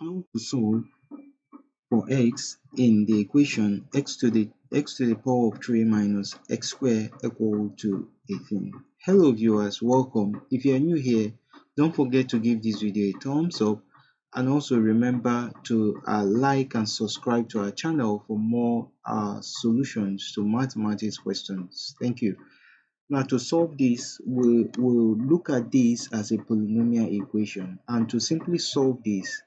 How to solve for x in the equation x to the power of 3 minus x squared equal to 18. Hello viewers, welcome. If you are new here, don't forget to give this video a thumbs up and also remember to like and subscribe to our channel for more solutions to mathematics questions. Thank you. Now to solve this, we'll look at this as a polynomial equation, and to simply solve this,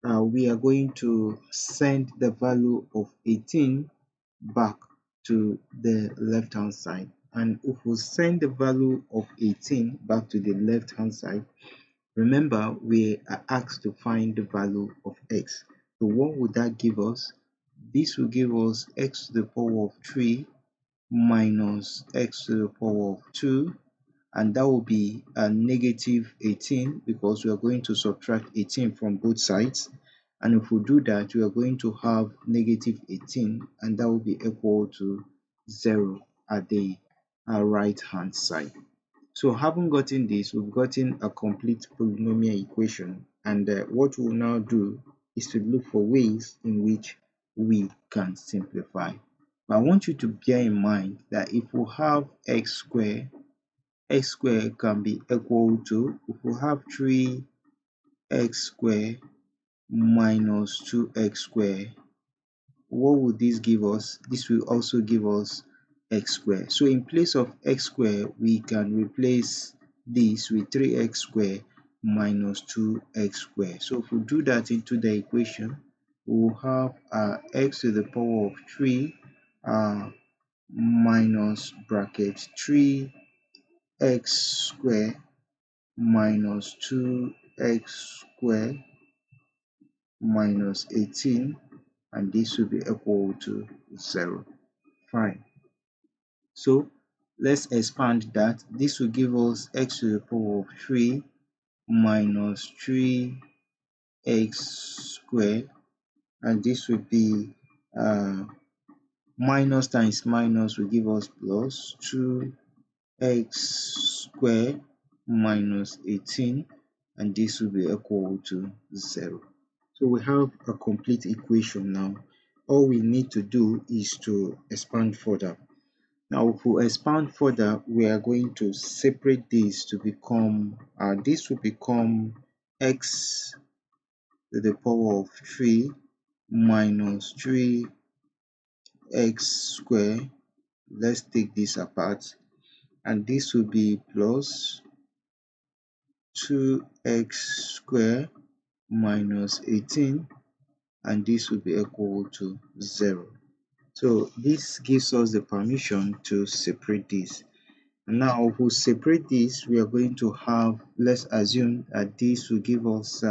we are going to send the value of 18 back to the left hand side. And if we send the value of 18 back to the left hand side, remember we are asked to find the value of x. So what would that give us? This will give us x to the power of 3 minus x to the power of 2, and that will be a negative 18 because we are going to subtract 18 from both sides. And if we do that, we are going to have negative 18, and that will be equal to 0 at the right hand side. So having gotten this, we've gotten a complete polynomial equation, and what we'll now do is to look for ways in which we can simplify. But I want you to bear in mind that if we have x squared can be equal to, if we have 3x squared minus 2x squared, what would this give us? This will also give us x squared. So in place of x squared, we can replace this with 3x squared minus 2x squared. So if we do that into the equation, we'll have x to the power of 3 minus bracket 3x squared minus 2x squared minus 18, and this will be equal to 0. Fine. So let's expand that. This will give us x to the power of 3 minus 3x squared, and this will be minus times minus will give us plus 2x squared minus 18, and this will be equal to 0. So we have a complete equation now. All we need to do is to expand further. Now if we expand further, we are going to separate this to become, this will become x to the power of 3 minus 3x squared. Let's take this apart, and this will be plus 2x squared minus 18, and this will be equal to 0. So this gives us the permission to separate this. Now if we separate this, we are going to have, let's assume that this will give us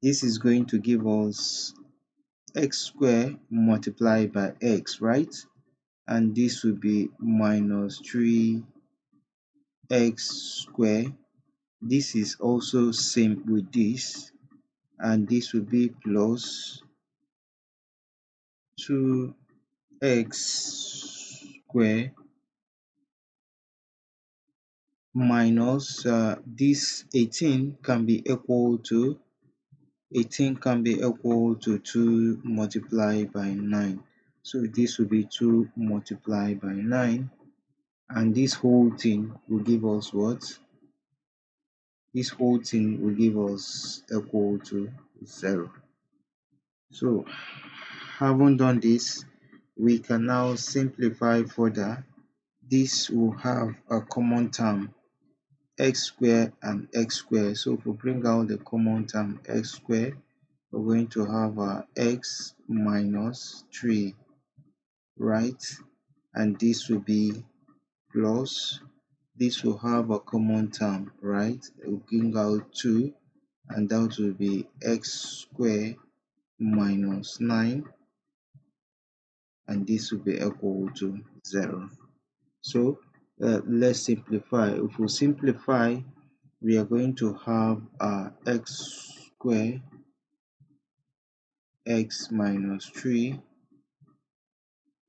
this is going to give us x squared multiplied by x, right? And this will be minus 3x squared. This is also same with this, and this will be plus 2x squared minus this 18 can be equal to 2 multiplied by 9. So this will be 2 multiplied by 9, and this whole thing will give us what? This whole thing will give us equal to 0. So having done this, we can now simplify further. This will have a common term, x squared and x squared. So if we bring out the common term x squared, we're going to have x minus 3, right? And this will be plus, this will have a common term, right? We'll bring out 2, and that will be x squared minus 9, and this will be equal to 0. So let's simplify. If we simplify, we are going to have x squared x minus 3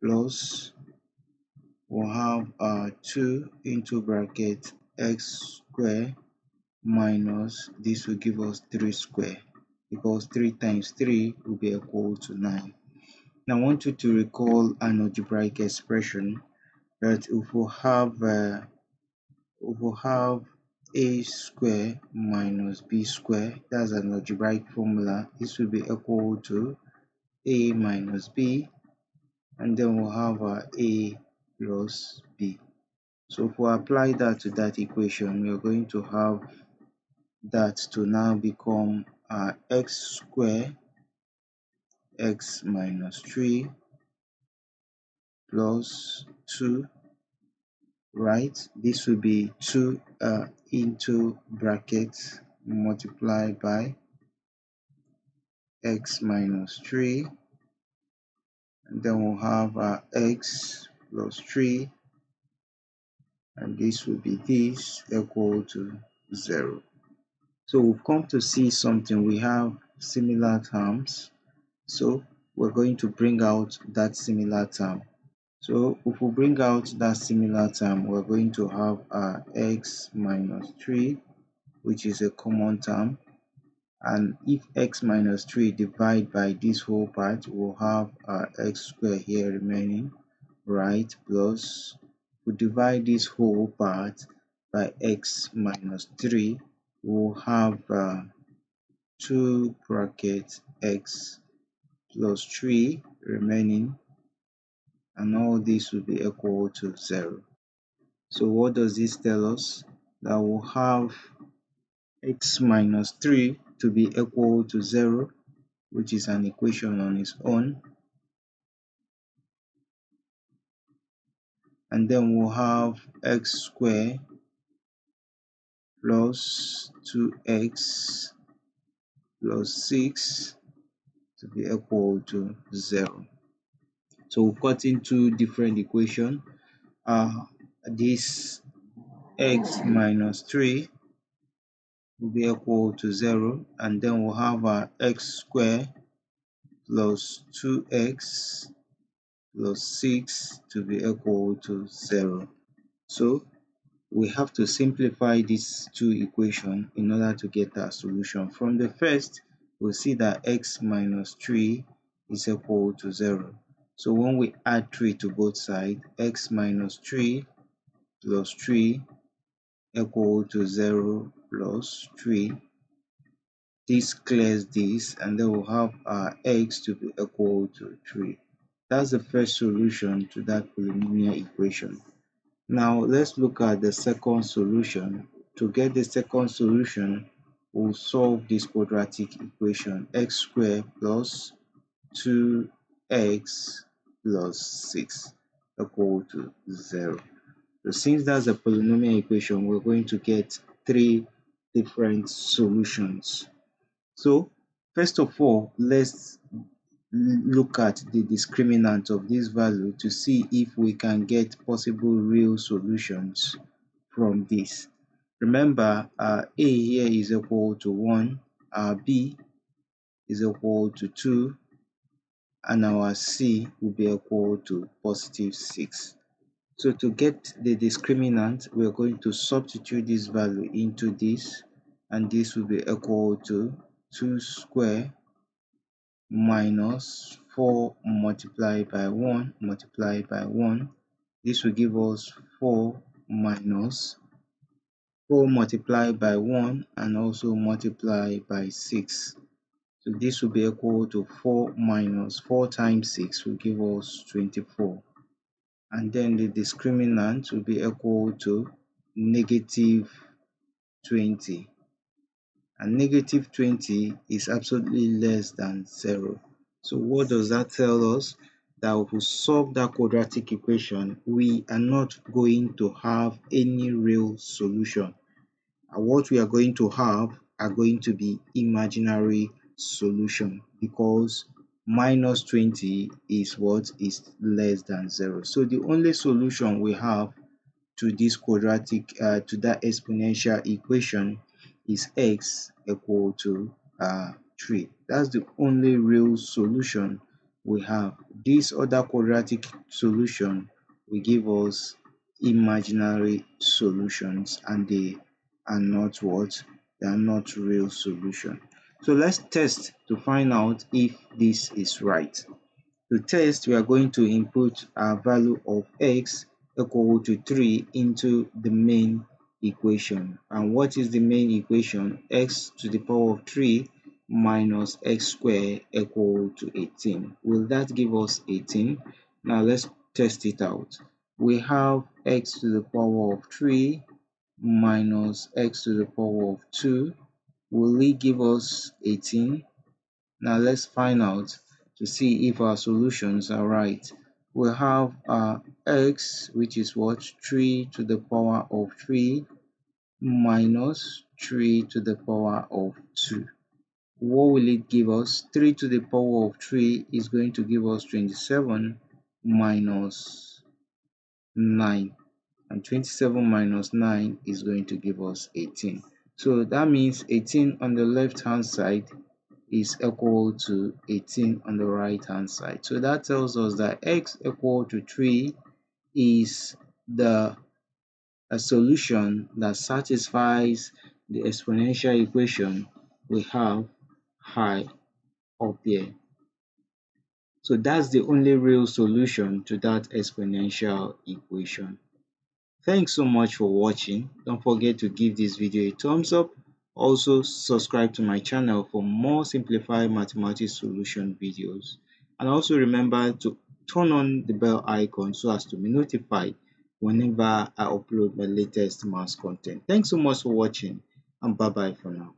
plus, we'll have 2 into bracket x squared minus, this will give us 3 squared. because 3 times 3 will be equal to 9. Now I want you to recall an algebraic expression that if we have a square minus b square, that's an algebraic formula. This will be equal to a minus b, and then we'll have a plus b. So if we apply that to that equation, we are going to have that to now become x square x minus 3 plus 2, right? This will be 2 into brackets multiplied by x minus 3, and then we'll have x plus 3, and this will be this equal to 0. So we've come to see something. We have similar terms, so we're going to bring out that similar term. So if we bring out that similar term, we're going to have x minus 3, which is a common term. And if x minus 3 divide by this whole part, we'll have x squared here remaining, right? Plus, we divide this whole part by x minus 3, we'll have 2 bracket x plus 3 remaining, and all this will be equal to 0. So what does this tell us? That we'll have x minus 3 to be equal to 0, which is an equation on its own. And then we'll have x squared plus 2x plus 6 to be equal to 0. So we've gotten two different equations. This x minus 3 will be equal to 0, and then we'll have x squared plus 2x plus 6 to be equal to 0. So we have to simplify these two equations in order to get our solution. From the first, we'll see that x minus 3 is equal to 0. So when we add 3 to both sides, x minus 3 plus 3 equal to 0 plus 3. This clears this, and then we'll have our x to be equal to 3. That's the first solution to that polynomial equation. Now let's look at the second solution. To get the second solution, we'll solve this quadratic equation, x squared plus 2x plus 6 equal to 0. So since that's a polynomial equation, we're going to get 3 different solutions. So first of all, let's look at the discriminant of this value to see if we can get possible real solutions from this. Remember, a here is equal to 1, our b is equal to 2, and our c will be equal to positive 6. So to get the discriminant, we are going to substitute this value into this, and this will be equal to 2 squared minus 4 multiplied by 1 multiplied by 1. This will give us 4 minus 4 multiplied by 1 and also multiplied by 6. So this will be equal to 4 minus 4 times 6 will give us 24. And then the discriminant will be equal to negative 20. And negative 20 is absolutely less than 0. So what does that tell us? That if we solve that quadratic equation, we are not going to have any real solution. And what we are going to have are going to be imaginary solution, because minus 20 is what is less than 0. So the only solution we have to this quadratic, to that exponential equation is x equal to 3. That's the only real solution we have. This other quadratic solution will give us imaginary solutions, and they are not what? They are not real solution. So let's test to find out if this is right. To test, we are going to input our value of x equal to 3 into the main equation. And what is the main equation? X to the power of 3 minus x squared equal to 18. Will that give us 18? Now let's test it out. We have x to the power of 3 minus x to the power of 2. Will it give us 18? Now let's find out to see if our solutions are right. We have x, which is what? 3 to the power of 3 minus 3 to the power of 2. What will it give us? 3 to the power of 3 is going to give us 27 minus 9. And 27 minus 9 is going to give us 18. So that means 18 on the left hand side is equal to 18 on the right hand side. So that tells us that x equal to 3 is the a solution that satisfies the exponential equation we have high up there. So that's the only real solution to that exponential equation. Thanks so much for watching. Don't forget to give this video a thumbs up. Also subscribe to my channel for more simplified mathematics solution videos. And also remember to turn on the bell icon so as to be notified whenever I upload my latest maths content. Thanks so much for watching and bye bye for now.